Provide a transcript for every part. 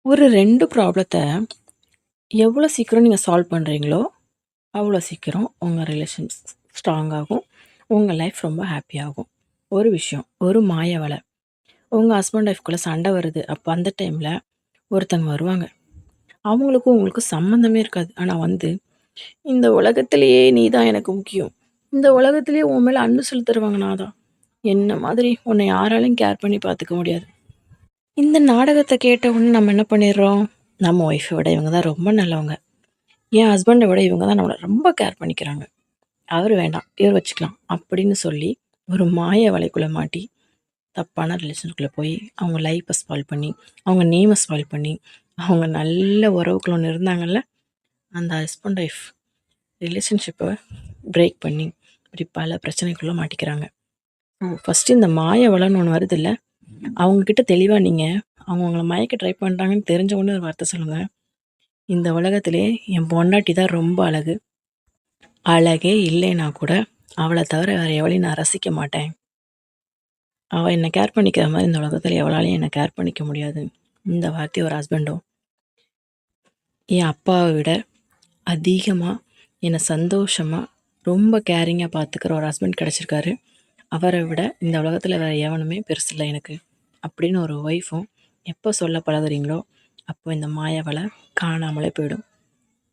ஒரு 2 ப்ராப்ளத்த எவ்வளோ சீக்கிரம் நீங்க சால்வ் பண்றீங்களோ, அவ்வளோ சீக்கிரம் உங்க ரிலேஷன்ஸ் ஸ்ட்ராங் ஆகும். உங்க லைஃப் ரொம்ப ஹேப்பியாகும். ஒரு விஷயம், ஒரு மாய வலை. உங்க ஹஸ்பண்ட் ஒய்ஃப்குள்ள சண்டை வருது. அப்ப அந்த டைம்ல ஒருத்தங்க வருவாங்க. அவங்களுக்கும் உங்களுக்கும் சம்மந்தமே இருக்காது. ஆனா வந்து, "இந்த உலகத்திலேயே நீ தான் எனக்கு முக்கியம். இந்த உலகத்திலேயே உன் மேல அன்பு செலுத்துறவங்க நான் தான். என்ன மாதிரி உன்னை யாராலயும் கேர் பண்ணி பார்த்துக்க முடியாது." இந்த நாடகத்த கேட்ட உடனே நம்ம என்ன பண்ணிடுறோம்? நம்ம ஒய்ஃப விட இவங்க தான் ரொம்ப நல்லவங்க. என் ஹஸ்பண்ட விட இவங்க தான் நம்மள ரொம்ப கேர் பண்ணிக்கிறாங்க. அவரு வேண்டாம், இவர வச்சுக்கலாம். அப்படின்னு சொல்லி ஒரு மாய வலைக்குள்ள மாட்டி, தப்பான ரிலேஷனுக்குள்ள போய், அவங்க லைஃப்ப ஸ்பாயில் பண்ணி, அவங்க நேம ஸ்பாயில் பண்ணி, அவங்க நல்ல உறவுக்குள்ள ஒண்ணு இருந்தாங்கல்ல, அந்த ஹஸ்பண்ட் ஒய்ஃப் ரிலேஷன்ஷிப்ப பிரேக் பண்ணி, இப்படி பல பிரச்சனைக்குள்ள மாட்டிக்கிறாங்க. ஃபர்ஸ்ட்டு இந்த மாய வலைன்னு ஒண்ணு வருதுல்ல, அவங்க கிட்ட தெளிவா நீங்க, அவங்க உங்கள மயக்க ட்ரை பண்றாங்கன்னு தெரிஞ்ச உடனே ஒரு வார்த்த சொல்லுங்க. இந்த உலகத்திலே என் பொண்டாட்டி தான் ரொம்ப அழகு. அழகே இல்லைன்னா கூட, அவள தவிர வேற எவளையும் நான் ரசிக்க மாட்டேன். அவ என்ன கேர் பண்ணிக்கிற மாரி இந்த உலகத்தில எவளாலயும் என்ன கேர் பண்ணிக்க முடியாது. இந்த வார்த்தைய ஒரு ஹஸ்பண்டும், என் அப்பாவ விட அதிகமா என்ன சந்தோஷமா, ரொம்ப கேரிங்கா பார்த்துக்கிற ஒரு ஹஸ்பண்ட் கிடைச்சிருக்காரு. அவர விட இந்த உலகத்தில வேற எவனுமே பெருசில்ல எனக்கு. அப்படின்னு ஒரு ஒய்ஃபும் எப்ப சொல்ல பழகுறீங்களோ, அப்போ இந்த மாய வலை காணாமலே போயிடும்.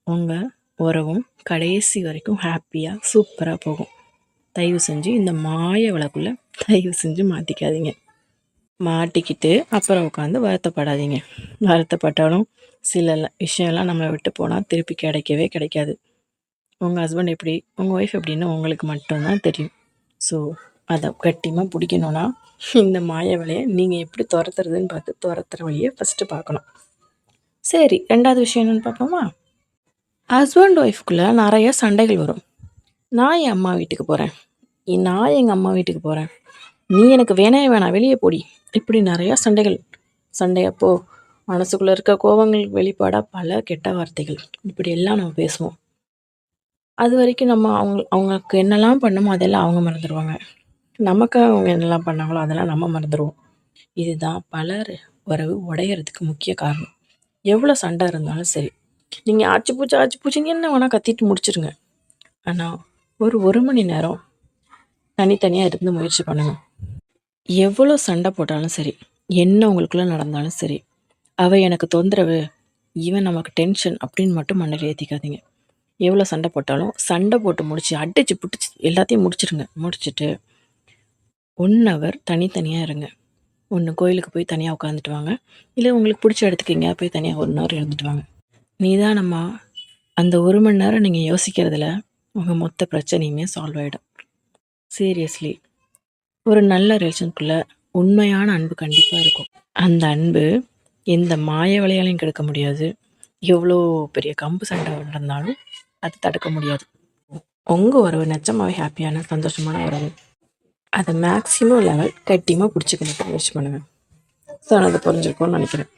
உங்க உறவும் கடைசி வரைக்கும் ஹேப்பியா, சூப்பரா போகும். தயவு செஞ்சு இந்த மாய வலைக்குள்ள தயவு செஞ்சு மாட்டிக்காதீங்க. மாட்டிக்கிட்டு அப்புறம் உட்காந்து வருத்தப்படாதீங்க. வருத்தப்பட்டாலும் சில விஷயம்லாம் நம்மள விட்டு போனா திருப்பி கிடைக்கவே கிடைக்காது. உங்க ஹஸ்பண்ட் எப்படி, உங்க ஒய்ஃப் எப்படின்னு உங்களுக்கு மட்டும் தான் தெரியும். ஸோ, அத கட்டியமா புடிக்கணும்னா, இந்த மாய வலைய நீங்க எப்படி தொரத்துறதுன்னு பார்த்து தொரத்துற வழிய ஃபர்ஸ்ட்டு பார்க்கணும். சரி, 2வது விஷயம் என்னன்னு பார்ப்போமா? ஹஸ்பண்ட் ஒய்ஃப்குள்ள நெறைய சண்டைகள் வரும். நான் என் அம்மா வீட்டுக்கு போறேன். நான் எங்க அம்மா வீட்டுக்கு போறேன். நீ எனக்கு வேணவே வேணாம். வெளிய போடி. இப்படி நெறைய சண்டைகள். சண்டை அப்போ மனசுக்குள்ள இருக்க கோவங்களுக்கு வெளிப்பாடா பல கெட்ட வார்த்தைகள். இப்படியெல்லாம் நம்ம பேசுவோம். அதுவரைக்கும் நம்ம அவங்களுக்கு என்னலாம் பண்ணோமோ அதெல்லாம் அவங்க மறந்துருவாங்க. நமக்காக அவங்க என்னலாம் பண்ணாங்களோ அதெல்லாம் நம்ம மறந்துருவோம். இதுதான் பலர் உறவு உடையறதுக்கு முக்கிய காரணம். எவ்வளோ சண்டை இருந்தாலும் சரி. நீங்க ஆச்சு பூச்சின்னு என்ன வேணா கத்திட்டு முடிச்சுருங்க. ஆனா, ஒரு 1 மணி நேரம் தனித்தனியா இருந்து முயற்சி பண்ணுங்க. எவ்வளோ சண்டை போட்டாலும் சரி, என்ன உங்களுக்குள்ள நடந்தாலும் சரி, அவ எனக்கு தொந்தரவு, இவன் நமக்கு டென்ஷன் அப்படின்னு மட்டும் மண்டையில ஏத்திக்காதீங்க. எவ்வளோ சண்டை போட்டாலும், சண்டை போட்டு முடிச்சு, அடிச்சு புடிச்சு எல்லாத்தையும் முடிச்சுருங்க. முடிச்சுட்டு 1 ஹவர் தனித்தனியா இருங்க. ஒண்ணு கோயிலுக்கு போய் தனியா உட்காந்துட்டு வாங்க. இல்ல உங்களுக்கு புடிச்ச இடத்துக்கு எங்கேயாவது போய் தனியா 1 ஹவர் இருந்துட்டு வாங்க. நிதானமா அந்த 1 மணி நேரம் நீங்க யோசிக்கிறதுல, உங்க மொத்த பிரச்சனையுமே சால்வ் ஆயிடும். சீரியஸ்லி. ஒரு நல்ல ரிலேஷனுக்குள்ள உண்மையான அன்பு கண்டிப்பா இருக்கும். அந்த அன்பு எந்த மாய வலையாலயும் கெடுக்க முடியாது. எவ்வளோ பெரிய கம்பு சண்டை நடந்தாலும் அது தடுக்க முடியாது. உங்க உறவு நிஜமாவே ஹேப்பியான, சந்தோஷமான உறவு. அத மேக்ஸிமம் லெவல் கட்டியமா புடிச்சுக்கிறதுக்கு முயற்சி பண்ணுங்க. சொன்னது புரிஞ்சிருக்கும்னு நெனைக்கிறேன்.